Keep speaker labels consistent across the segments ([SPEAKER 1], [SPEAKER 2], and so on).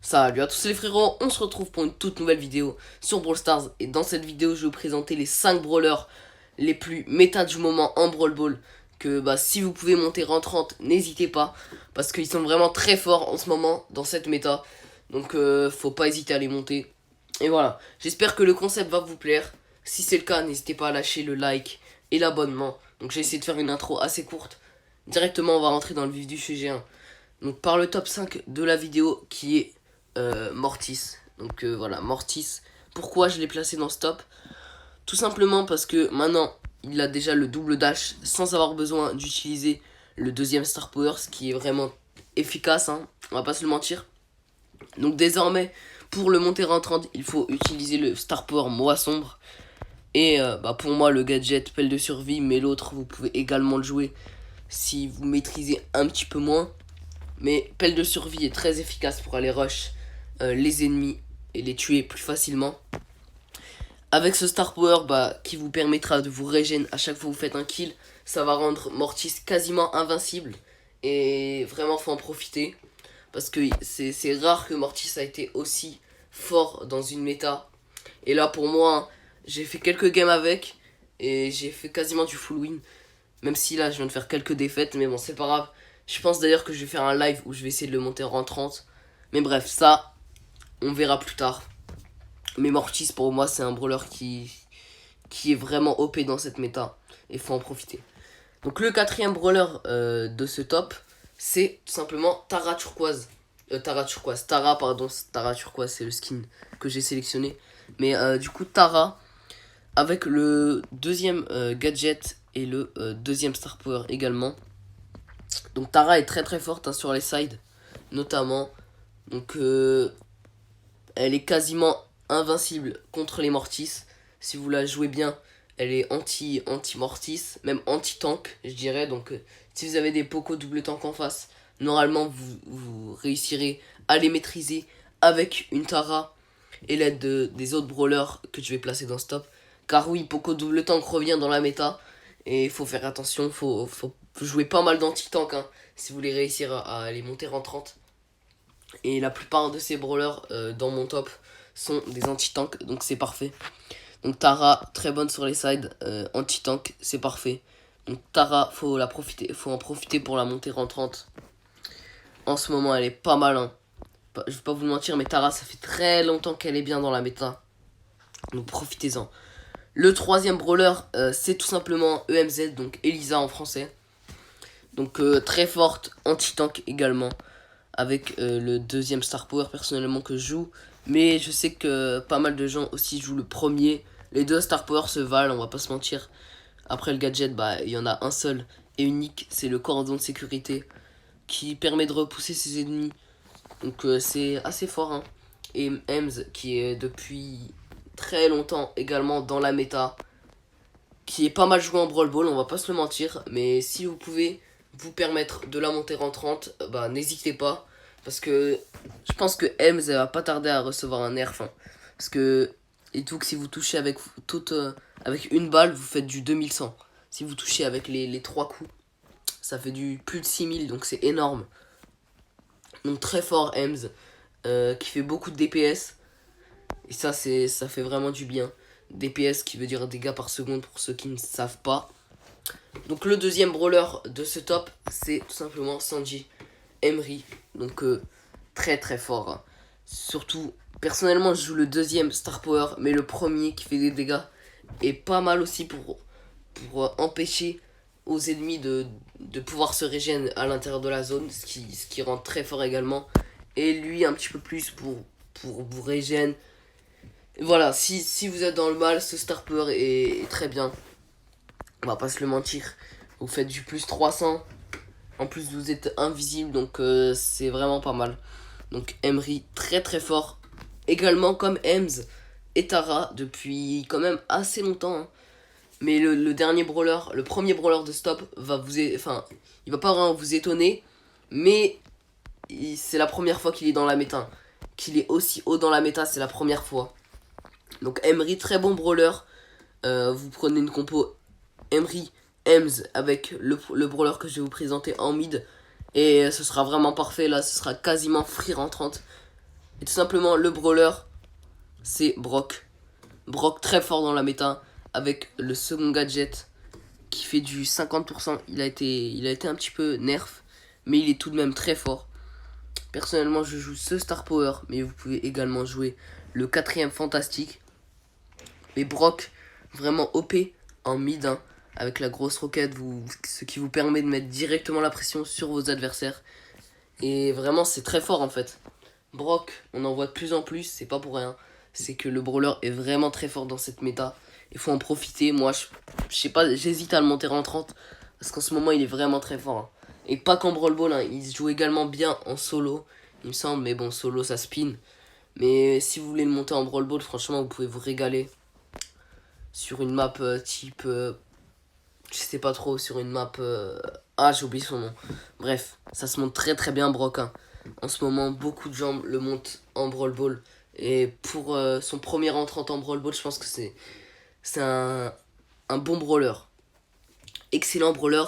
[SPEAKER 1] Salut à tous les frérots, on se retrouve pour une toute nouvelle vidéo sur Brawl Stars. Et dans cette vidéo, je vais vous présenter les 5 brawlers les plus méta du moment en Brawl Ball. Que si vous pouvez monter rang 30, n'hésitez pas. Parce qu'ils sont vraiment très forts en ce moment dans cette méta. Donc faut pas hésiter à les monter. Et voilà, j'espère que le concept va vous plaire. Si c'est le cas, n'hésitez pas à lâcher le like et l'abonnement. Donc j'ai essayé de faire une intro assez courte. Directement, on va rentrer dans le vif du sujet, hein. Donc par le top 5 de la vidéo qui est Mortis. Donc voilà, Mortis. Pourquoi je l'ai placé dans ce top? Tout simplement parce que maintenant, il a déjà le double dash sans avoir besoin d'utiliser le deuxième Star Power, ce qui est vraiment efficace, hein, on va pas se le mentir. Donc désormais, pour le monter en 30, il faut utiliser le Star Power Moi Sombre. Et pour moi, le gadget pelle de survie, mais l'autre, vous pouvez également le jouer si vous maîtrisez un petit peu moins. Mais pelle de survie est très efficace pour aller rush les ennemis et les tuer plus facilement. Avec ce Star Power qui vous permettra de vous régénérer à chaque fois que vous faites un kill, ça va rendre Mortis quasiment invincible. Et vraiment, faut en profiter. Parce que c'est rare que Mortis a été aussi fort dans une méta. Et là, pour moi, j'ai fait quelques games avec. Et j'ai fait quasiment du full win. Même si là, je viens de faire quelques défaites. Mais bon, c'est pas grave. Je pense d'ailleurs que je vais faire un live où je vais essayer de le monter en 30. Mais bref, ça, on verra plus tard. Mais Mortis, pour moi, c'est un brawler qui est vraiment OP dans cette méta. Et faut en profiter. Donc le quatrième brawler de ce top, c'est tout simplement Tara Turquoise. Tara Turquoise. Tara Turquoise, c'est le skin que j'ai sélectionné. Mais du coup, Tara, avec le deuxième gadget et le deuxième Star Power également. Donc Tara est très très forte, hein, sur les sides, notamment. Donc elle est quasiment invincible contre les Mortis. Si vous la jouez bien, elle est anti-Mortis, même anti-tank, je dirais. Donc si vous avez des Poco double tank en face, normalement vous réussirez à les maîtriser avec une Tara et l'aide des autres brawlers que je vais placer dans ce top. Car oui, Poco double tank revient dans la méta. Et il faut faire attention, faut jouer pas mal d'anti-tank, hein, si vous voulez réussir à les monter en 30. Et la plupart de ces brawlers dans mon top sont des anti-tank, donc c'est parfait. Donc Tara, très bonne sur les sides, anti-tank, c'est parfait. Donc Tara, faut en profiter pour la monter en 30. En ce moment, elle est pas mal, hein. Je vais pas vous mentir, mais Tara, ça fait très longtemps qu'elle est bien dans la méta. Donc profitez-en. Le troisième brawler, c'est tout simplement EMZ, donc Elisa en français. Donc très forte, anti-tank également. Avec le deuxième Star Power personnellement que je joue. Mais je sais que pas mal de gens aussi jouent le premier. Les deux Star Power se valent, on va pas se mentir. Après le gadget, il y en a un seul et unique, c'est le cordon de sécurité qui permet de repousser ses ennemis. Donc c'est assez fort, hein. Et Ems qui est depuis très longtemps également dans la méta, qui est pas mal joué en Brawl Ball, on va pas se le mentir. Mais si vous pouvez vous permettre de la monter en 30, n'hésitez pas. Parce que je pense que Ems elle va pas tarder à recevoir un nerf, hein. Parce que, et tout, que si vous touchez avec avec une balle, vous faites du 2100. Si vous touchez avec les 3 coups, ça fait du plus de 6000, donc c'est énorme. Donc très fort Ems, qui fait beaucoup de DPS. Et ça fait vraiment du bien. DPS qui veut dire dégâts par seconde pour ceux qui ne savent pas. Donc le deuxième brawler de ce top, c'est tout simplement Sanji Emery. Donc très très fort, hein. Surtout, personnellement je joue le deuxième Star Power, mais le premier qui fait des dégâts est pas mal aussi pour empêcher aux ennemis de pouvoir se régénérer à l'intérieur de la zone, ce qui rend très fort également. Et lui un petit peu plus pour vous régénérer. Voilà, si vous êtes dans le mal, ce Star Power est très bien. On va pas se le mentir. Vous faites du plus 300. En plus, vous êtes invisible, donc c'est vraiment pas mal. Donc Emery, très très fort. Également comme Ems et Tara depuis quand même assez longtemps, hein. Mais le dernier brawler, le premier brawler de stop il va pas vraiment vous étonner. Mais c'est la première fois qu'il est dans la méta. Qu'il est aussi haut dans la méta, c'est la première fois. Donc Emery, très bon brawler. Vous prenez une compo Emery, Ems avec le brawler que je vais vous présenter en mid. Et ce sera vraiment parfait. Là, ce sera quasiment free en 30. Et tout simplement, le brawler, c'est Brock. Brock très fort dans la méta, avec le second gadget qui fait du 50%. Il a été un petit peu nerf, mais il est tout de même très fort. Personnellement, je joue ce Star Power, mais vous pouvez également jouer le quatrième fantastique. Mais Brock, vraiment OP en mid 1, avec la grosse roquette, ce qui vous permet de mettre directement la pression sur vos adversaires. Et vraiment, c'est très fort en fait. Brock, on en voit de plus en plus, c'est pas pour rien. C'est que le brawler est vraiment très fort dans cette méta. Il faut en profiter. Moi, je sais pas, j'hésite à le monter en 30. Parce qu'en ce moment, il est vraiment très fort, hein. Et pas qu'en Brawl Ball, hein. Il se joue également bien en solo, il me semble. Mais bon, solo, ça spin. Mais si vous voulez le monter en Brawl Ball, franchement, vous pouvez vous régaler. Sur une map type... je sais pas trop, sur une map... Ah, j'ai oublié son nom. Bref, ça se monte très très bien, Brock, hein. En ce moment, beaucoup de gens le montent en Brawl Ball. Et pour son premier entrant en Brawl Ball, je pense que c'est un bon brawler. Excellent brawler,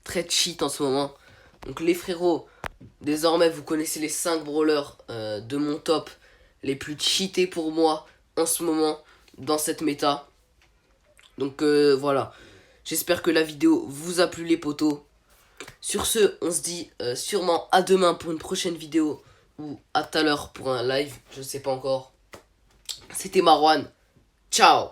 [SPEAKER 1] très cheat en ce moment. Donc les frérots, désormais vous connaissez les 5 brawlers de mon top les plus cheatés pour moi en ce moment dans cette méta. Donc voilà, j'espère que la vidéo vous a plu les potos. Sur ce, on se dit sûrement à demain pour une prochaine vidéo ou à tout à l'heure pour un live, je ne sais pas encore. C'était Marwan, ciao.